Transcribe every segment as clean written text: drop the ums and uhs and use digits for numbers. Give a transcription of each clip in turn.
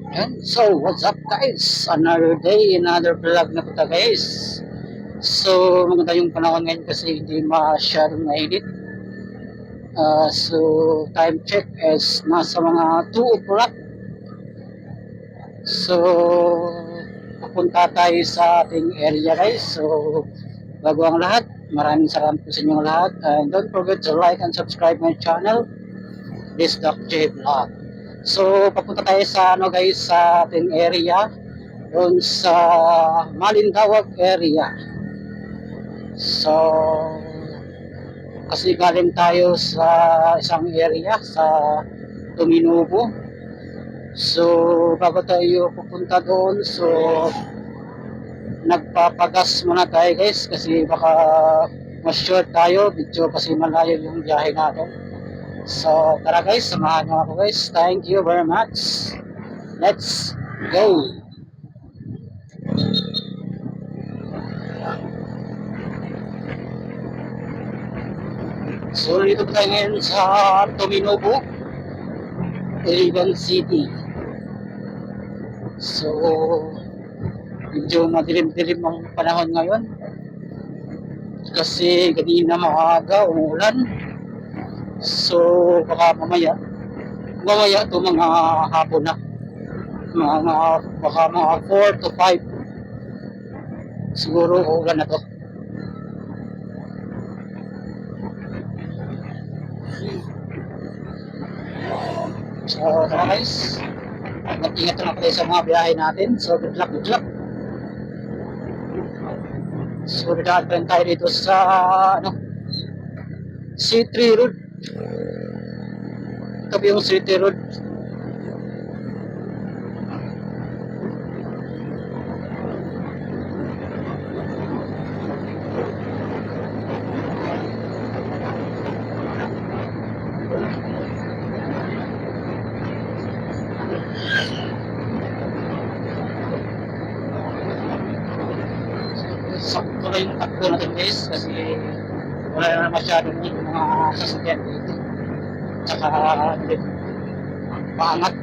And so, what's up guys? Another day, another vlog na po guys. So, maganda yung panahon ngayon kasi hindi masyadong mainit. So, time check is nasa mga 2 o'clock. So, pupunta tayo sa ating area guys. So, bago ang lahat, maraming salamat po sa inyong lahat. And don't forget to like and subscribe my channel. This is Doc J Vlog. So, papunta tayo sa guys, sa ating area. Doon sa Malindawag area. So, kasi galing tayo sa isang area sa Tuminubo. So, bago tayo pupunta doon, so nagpapagas muna tayo guys kasi baka ma-short tayo, medyo kasi malayo yung biyahe natin. So, tara guys, samahan nyo ako guys. Thank you very much. Let's go! So, dito tayo ngayon sa Tuminubo, Iligan City. So, medyo madilim-dilim ang panahon ngayon. Kasi kanina maaga, umulan. So, baka mamaya ito mga hapon na. Baka mga 4 to 5. Siguro ulan na to. So, tara guys. Mag-ingat na tayo sa mga biyahe natin. So, good luck, good luck. So, dadaan tayo dito sa, C3 Road. Ito yung C3 Road. Sakto na yung takbo natin guys kasi wala na masyadong mga sasakyan dito. Tsaka paangat.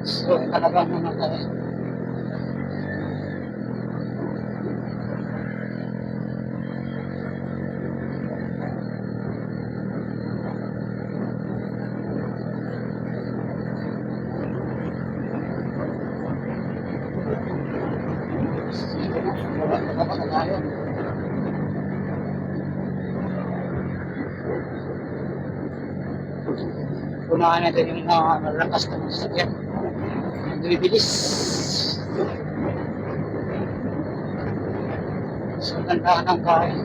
So talagang tayo. Unahan natin yung malakas na sasakyan. Bibilis. So, gandahan ang kaya.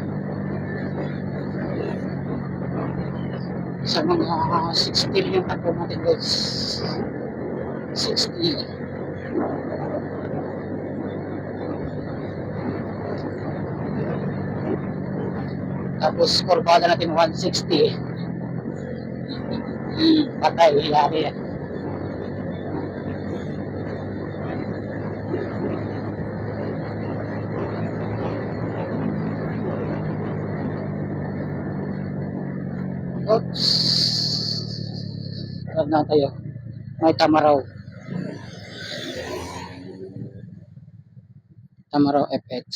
Sa mga 60 yung takbo natin guys. 60. Tapos, kurbada natin 160. Patay, yari yan. Oops. Alam na tayo. May Tamaraw. Tamaraw FX.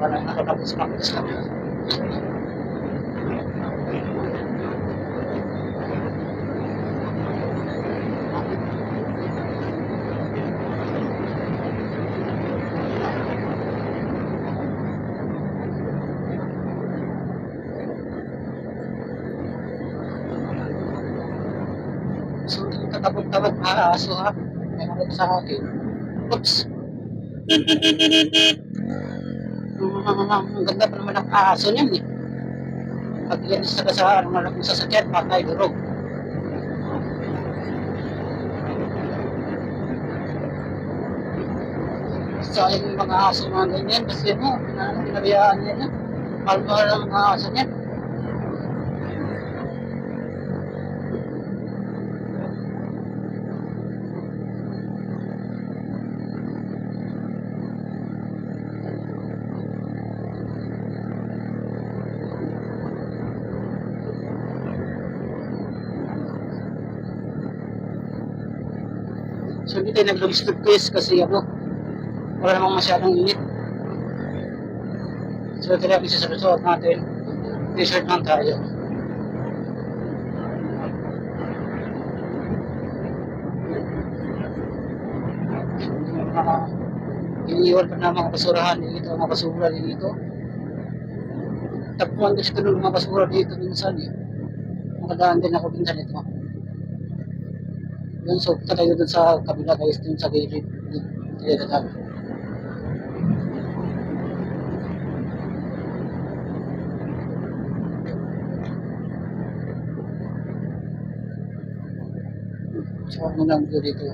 Parang nakatapos kami. So, katabot-tabot aso ha. May harap sa akin. Oops. Ang ganda pa naman ang aso niyan eh. Pag yan sa malaking sasakyan, patay durog. Sayang yung mga aso mga ganyan kasi pinabayaan niya na. Mahal-mahal ang mga aso niyan. So hindi tayo nag-long sleeve guys kasi ano, wala namang masyadong init. So kailangan isa sa suot natin, t-shirt lang tayo. Iniiwan pa na mga basurahan dito, mga basura dito. Tapuan kasi ito ng mga basura dito minsan eh. Makadaan din ako minsan ito. Yun, so punta tayo dun sa kabila guys, dun sa gilid. Dito tayo. So ano lang dito.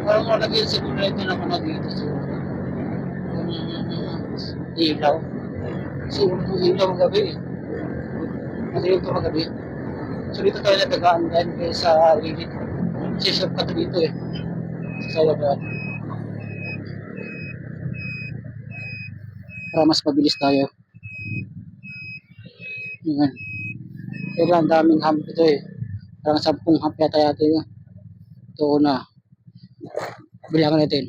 Parang malagyan siguro ito na mga dito. So, yung ilaw. Kasi yung ilaw magabi eh. Madilim ito magabi. So dito tayo natagaan dahil kayo sa lilit. Kasi shortcut dito eh. Sa labaan. Para mas mabilis tayo. Yan. Kaya ang daming hump ito eh. Parang 10 hump yata yun. Ito na. Bilangan natin.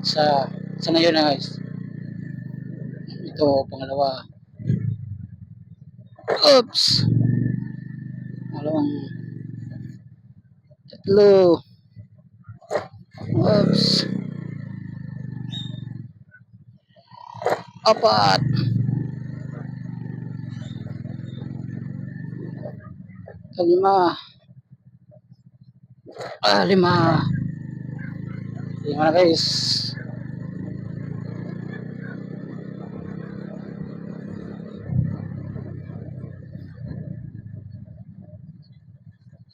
Sa na yun na guys. Ito, pangalawa. Oops! Pangalawang tatlo. Oops! Apat! Lima. Lima. Lima na guys.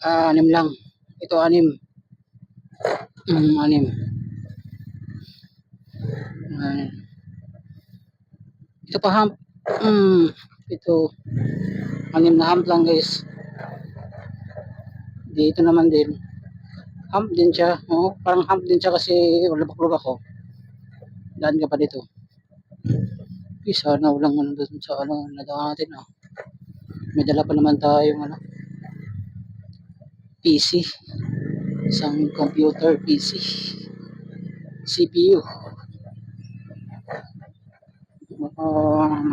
Anim lang. Ito 6. 6. Ito pa hump. Ito. 6 na hump lang guys. Dito naman din. Hump din siya. Oh, parang hump din siya kasi lubak-lubak ako. Daan ka pa dito. Sana walang ano doon sa ano nadaan natin. May dala pa naman tayong ano. PC. Isang computer PC. CPU.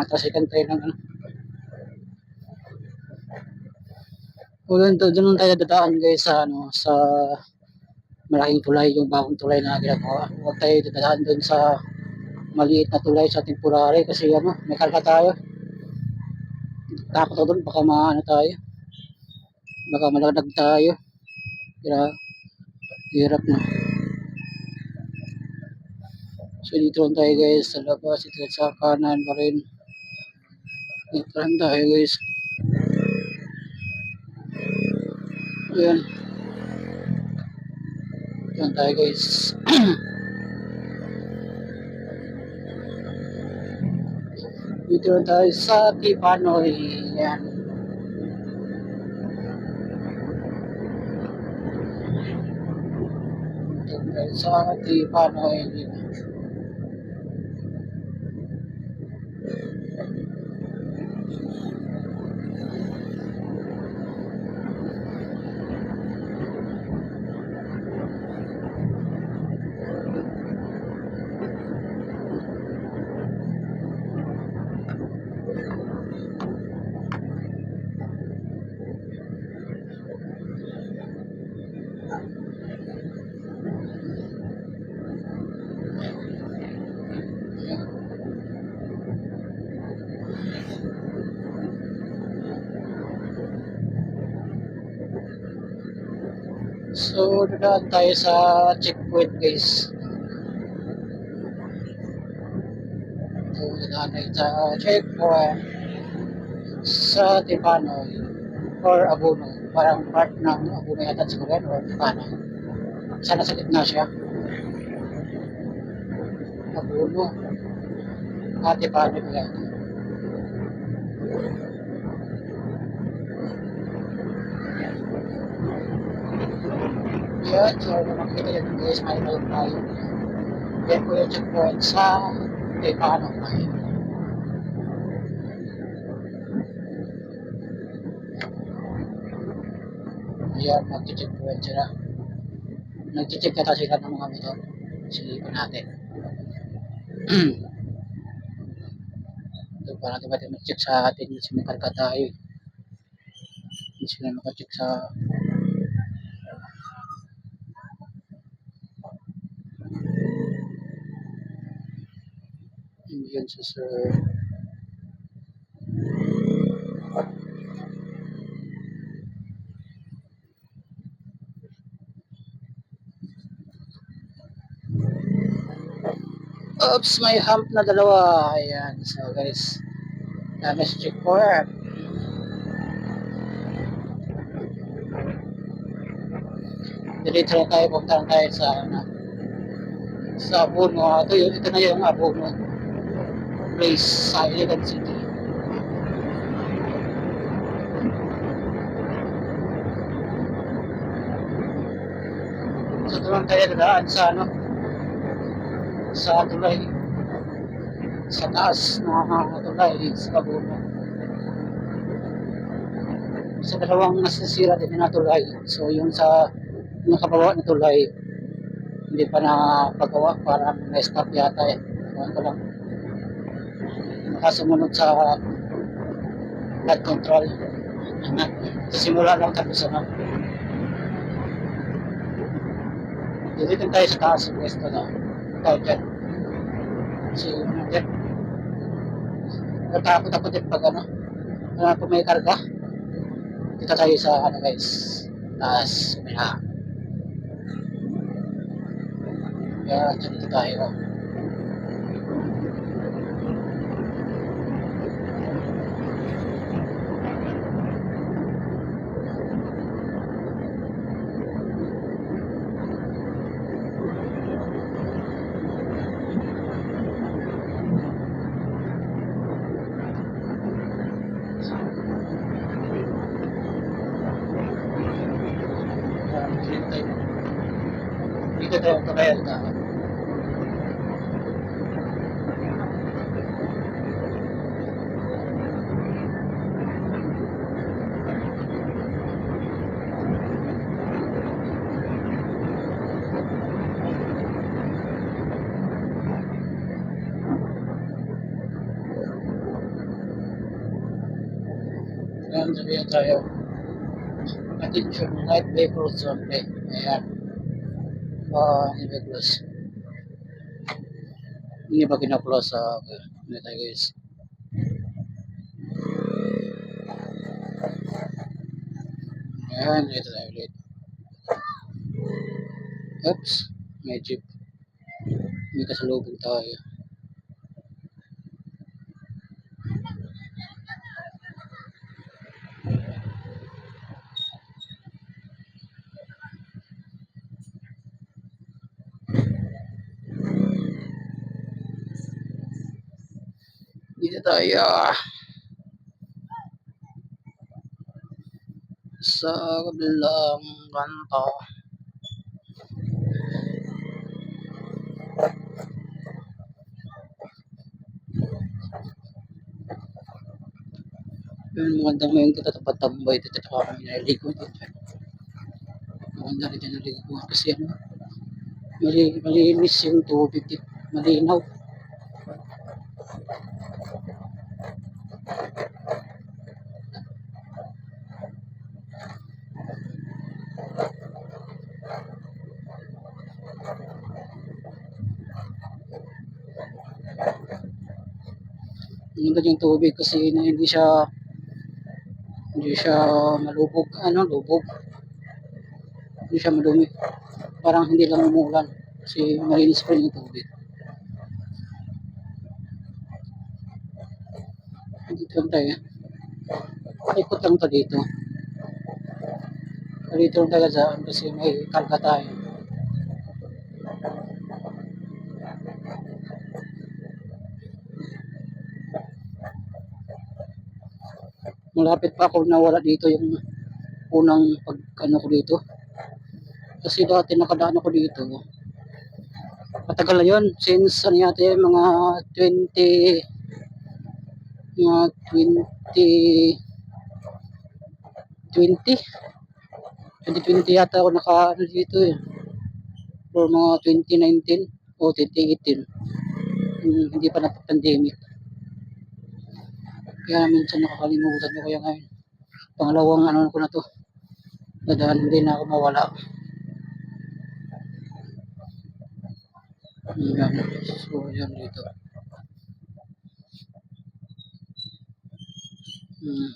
Matasikan tayo ng ano. Doon tayo dadaan guys sa ano sa malaking tulay, yung bagong tulay na ginagawa. Huwag tayo dadaan doon sa maliit na tulay sa temporary kasi ano, may karga tayo. Takot ako doon, baka maano tayo. Baka malagdag tayo. Kaya hirap na. So dito lang tayo guys sa labas, ito sa kanan pa rin. Dito lang tayo guys. Ayan. Dito lang tayo guys. Dito lang tayo sa Tipanoy. Ayan. Dito lang tayo sa Tipanoy. So, dadaan tayo sa checkpoint guys. So, dadaan tayo sa checkpoint sa Tipanoy or Abuno. Parang part ng Abuno yata siguro yan or Tipanoy. Sana sa gitna siya. Abuno. Tipanoy pa yata. Yan, so makikita nyo guys, may tayo. Yan po yung checkpoint sa paano tayo? Ayan, mag-checkpoint sila. Nag-check kata sila ng mga motor. Silipin natin. Ito, para diba mag-check sa atin kasi may karga tayo. Hindi sila makacheck sa Indian sa sir. Oops, may hump na dalawa. Ayan, so guys, let's check for it. Dito na tayo, punta tayo sa Abono. Ito na yung Abono place sa Iligan City. So doon tayo dadaan sa tulay, sa taas ng tulay sa Abono. Sa dalawang nasisira din na tulay. So yung sa nakabawa na tulay, hindi pa napagawa, parang na-stop yata eh. Ewan ko lang. Nakasumunod sa flood control. Sa simula lang tapos dito tayo sa taas ng pwesto na tayo dyan. So dyan, natakot ako din pag kung may karga. Dito tayo sa guys, taas kaya dito tayo. Dito tayo kaya tayo. Ayan, sabihan tayo. Attention, light vehicles only. Ayan. Vehicles. Hindi ba kina-close sa ano tayo guys. Ayan, dito tayo ulit. Oops, may jeep. May kasalubong tayo. Dito tayo sa kabilang kanto. Magandang may kita tambay dito at kami naligo dito. Maganda rin dyan naligo kasi malinis yung tubig dito, malinaw. Maganda yung tubig kasi hindi siya malubog, lubog. Hindi siya madumi. Parang hindi lang umuulan kasi malinis pa yung tubig. Dito lang tayo. Ikot lang to dito. Dito lang tayo dyan kasi may karga tayo. Malapit pa ako nawala dito yung unang ko dito. Kasi dati nakadaan ako dito. Matagal na yun. Since ano yata yun, mga 2020, 2020 yata ako naka ano dito eh. For mga 2019 o 2018. Hindi pa na-pandemic. Kaya minsan nakakalimutan ko kaya ngayon. Pangalawang ano ko na to. Dadaan hindi na ako mawala. Yan. So, yan dito. Hmm.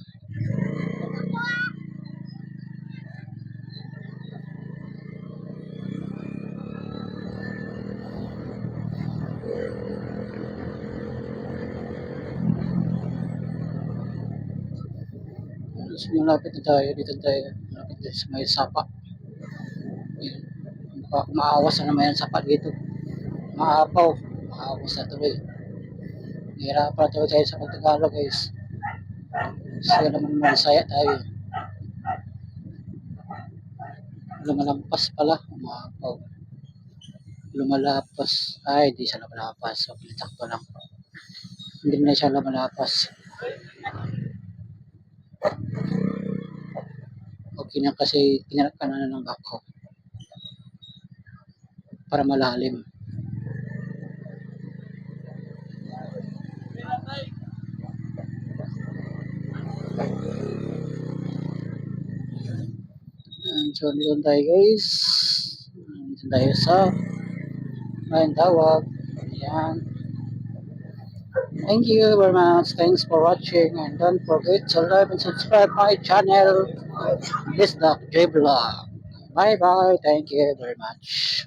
So, malapit na tayo. Dito tayo. Malapit tayo sa may sapa. Yan. Maawas na naman yan sapa dito. Maapaw. Maawas na tuloy. Hirapan tuloy tayo sa pagtagalog guys. Kasi naman masaya tayo. Lumalampas pala. Maapaw. Lumalapas. Ay, di siya lumalapas. So, pilitak pa lang. Hindi na siya lumalapas. Okay na kasi tinarap na ng bako para malalim. So, dito tayo guys. Dito tayo sa main tawag. Ayan. Thank you very much. Thanks for watching. And don't forget to like and subscribe my channel. This is Doc J Vlog. Bye bye. Thank you very much.